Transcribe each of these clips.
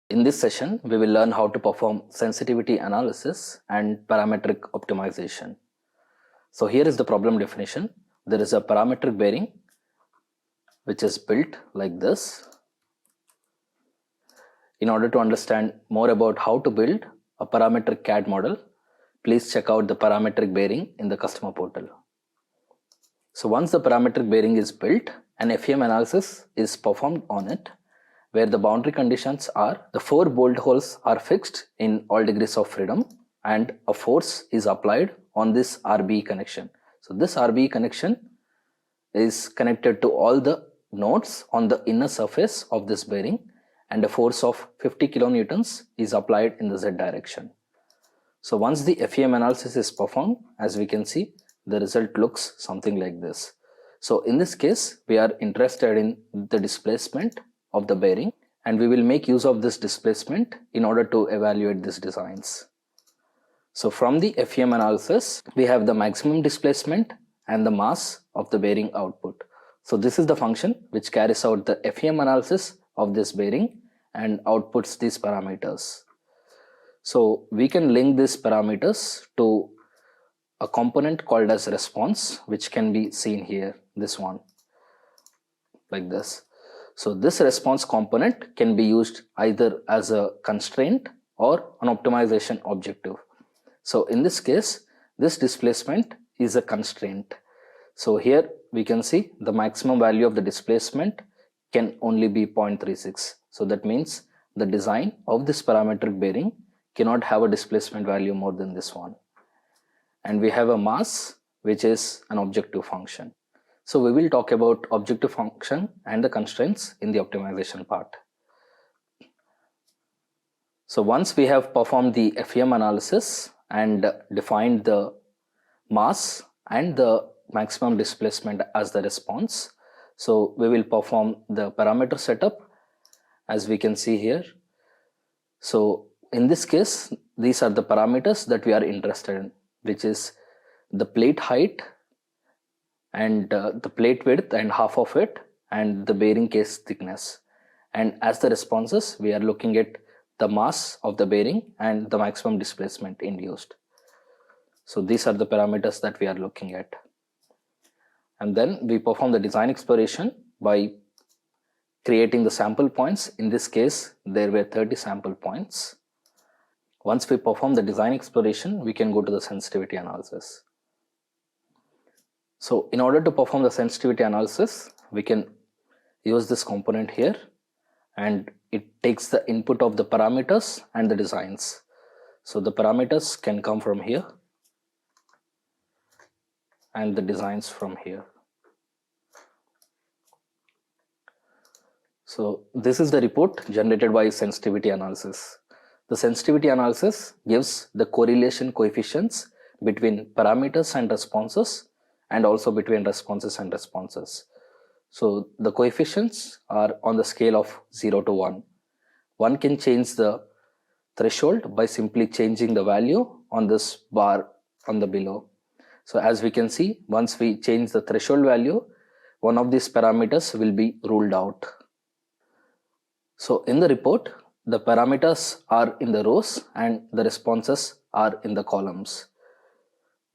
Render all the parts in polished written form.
In this session, we will learn how to perform sensitivity analysis and parametric optimization. So here is the problem definition. There is a parametric bearing which is built like this. In order to understand more about how to build a parametric CAD model, please check out the parametric bearing in the customer portal. So once the parametric bearing is built, an FEM analysis is performed on it, where the boundary conditions are the 4 bolt holes are fixed in all degrees of freedom and a force is applied on this RBE connection. So this RBE connection is connected to all the nodes on the inner surface of this bearing, and a force of 50 kilonewtons is applied in the Z direction. So once the FEM analysis is performed, as we can see, the result looks something like this. So in this case, we are interested in the displacement of the bearing, and we will make use of this displacement in order to evaluate these designs. So from the FEM analysis, we have the maximum displacement and the mass of the bearing output. So this is the function which carries out the FEM analysis of this bearing and outputs these parameters. So we can link these parameters to a component called as response, which can be seen here, this one, like this. So this response component can be used either as a constraint or an optimization objective. So in this case, this displacement is a constraint. So here we can see the maximum value of the displacement can only be 0.36. So that means the design of this parametric bearing cannot have a displacement value more than this one. And we have a mass, which is an objective function. So we will talk about objective function and the constraints in the optimization part. So once we have performed the FEM analysis and defined the mass and the maximum displacement as the response, so we will perform the parameter setup, as we can see here. So in this case, these are the parameters that we are interested in, which is the plate height and the plate width and half of it, and the bearing case thickness. And as the responses, we are looking at the mass of the bearing and the maximum displacement induced. So these are the parameters that we are looking at. And then we perform the design exploration by creating the sample points. In this case, there were 30 sample points. Once we perform the design exploration, we can go to the sensitivity analysis. So in order to perform the sensitivity analysis, we can use this component here, and it takes the input of the parameters and the designs. So the parameters can come from here and the designs from here. So this is the report generated by sensitivity analysis. The sensitivity analysis gives the correlation coefficients between parameters and responses, and also between responses and responses. So the coefficients are on the scale of 0 to 1. One can change the threshold by simply changing the value on this bar on the below. So as we can see, once we change the threshold value, one of these parameters will be ruled out. So in the report, the parameters are in the rows and the responses are in the columns.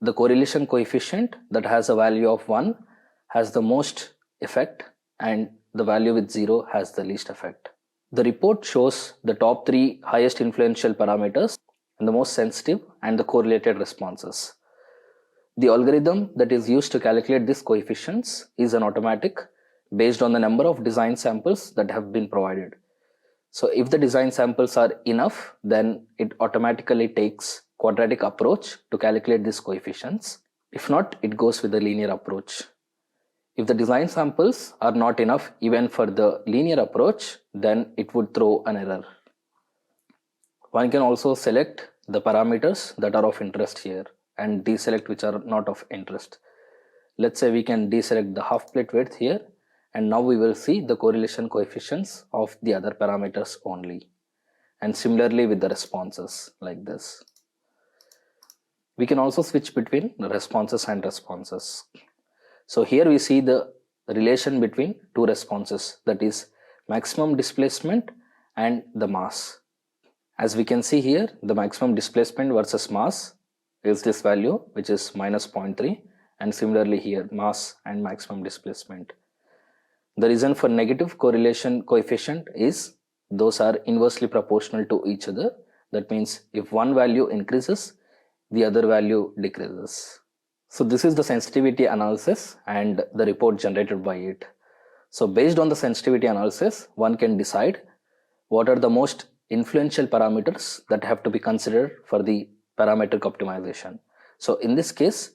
The correlation coefficient that has a value of 1 has the most effect, and the value with 0 has the least effect. The report shows the top 3 highest influential parameters and the most sensitive and the correlated responses. The algorithm that is used to calculate these coefficients is an automatic based on the number of design samples that have been provided. So if the design samples are enough, then it automatically takes quadratic approach to calculate these coefficients. If not, it goes with the linear approach. If the design samples are not enough even for the linear approach, then it would throw an error. One can also select the parameters that are of interest here and deselect which are not of interest. Let's say we can deselect the half plate width here, and now we will see the correlation coefficients of the other parameters only. And similarly with the responses, like this. We can also switch between responses and responses. So here we see the relation between two responses, that is maximum displacement and the mass. As we can see here, the maximum displacement versus mass is this value, which is minus 0.3, and similarly here mass and maximum displacement. The reason for negative correlation coefficient is those are inversely proportional to each other. That means if one value increases, the other value decreases. So this is the sensitivity analysis and the report generated by it. So based on the sensitivity analysis, one can decide what are the most influential parameters that have to be considered for the parametric optimization. So in this case,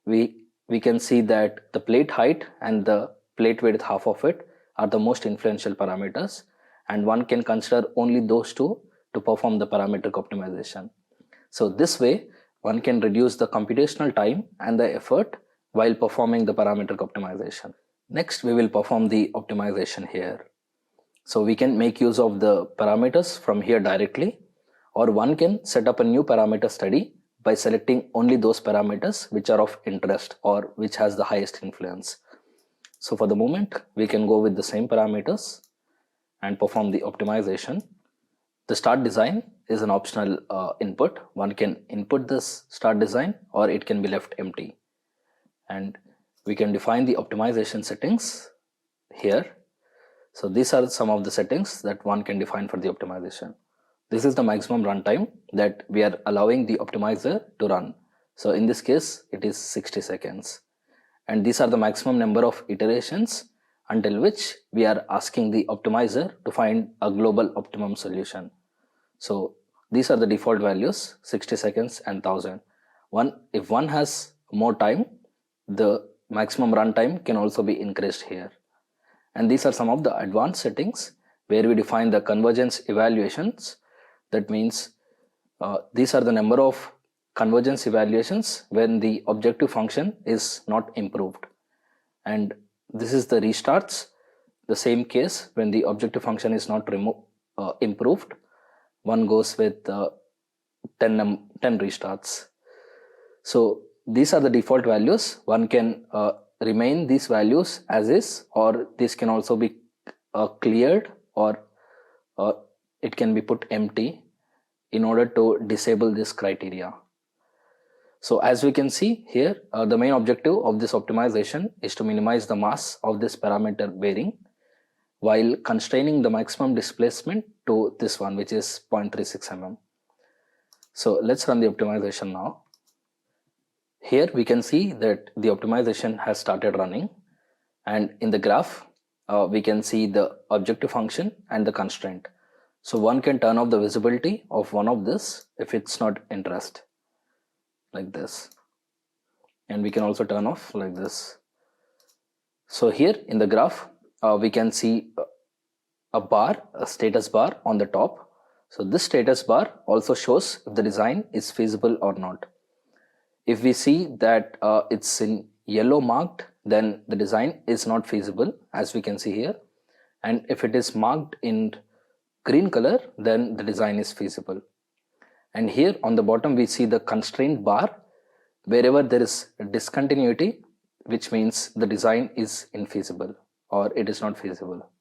we can see that the plate height and the plate width, half of it, are the most influential parameters, and one can consider only those two to perform the parametric optimization. So this way, one can reduce the computational time and the effort while performing the parametric optimization. Next, we will perform the optimization here. So we can make use of the parameters from here directly, or one can set up a new parameter study by selecting only those parameters which are of interest or which has the highest influence. So for the moment, we can go with the same parameters and perform the optimization. The start design is an optional input. One can input this start design or it can be left empty. And we can define the optimization settings here. So these are some of the settings that one can define for the optimization. This is the maximum runtime that we are allowing the optimizer to run. So in this case, it is 60 seconds. And these are the maximum number of iterations until which we are asking the optimizer to find a global optimum solution. So these are the default values, 60 seconds and 1000. If one has more time, the maximum runtime can also be increased here. And these are some of the advanced settings where we define the convergence evaluations. That means these are the number of convergence evaluations when the objective function is not improved. And this is the restarts, the same case when the objective function is not improved. One goes with 10 restarts. So these are the default values. One can remain these values as is, or this can also be cleared, or it can be put empty in order to disable this criteria. So as we can see here, the main objective of this optimization is to minimize the mass of this parameter bearing while constraining the maximum displacement to this one, which is 0.36 mm. So let's run the optimization now. Here we can see that the optimization has started running, and in the graph we can see the objective function and the constraint. So one can turn off the visibility of one of this if it's not interest, like this, and we can also turn off like this. So here in the graph we can see a status bar on the top. So this status bar also shows if the design is feasible or not. If we see that it's in yellow marked, then the design is not feasible, as we can see here. And if it is marked in green color, then the design is feasible. And here on the bottom, we see the constraint bar. Wherever there is discontinuity, which means the design is infeasible or it is not feasible.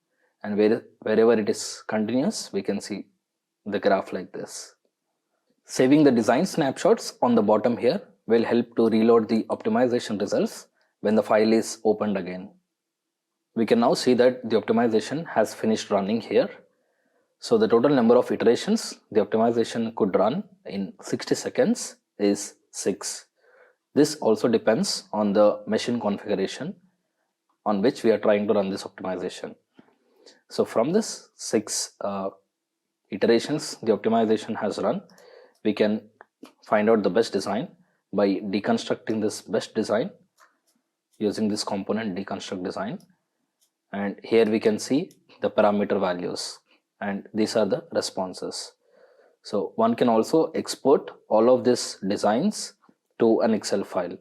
And wherever it is continuous, we can see the graph like this. Saving the design snapshots on the bottom here will help to reload the optimization results when the file is opened again. We can now see that the optimization has finished running here. So the total number of iterations the optimization could run in 60 seconds is 6. This also depends on the machine configuration on which we are trying to run this optimization. So from this 6 iterations the optimization has run, we can find out the best design by deconstructing this best design using this component deconstruct design. And here we can see the parameter values, and these are the responses. So one can also export all of these designs to an Excel file.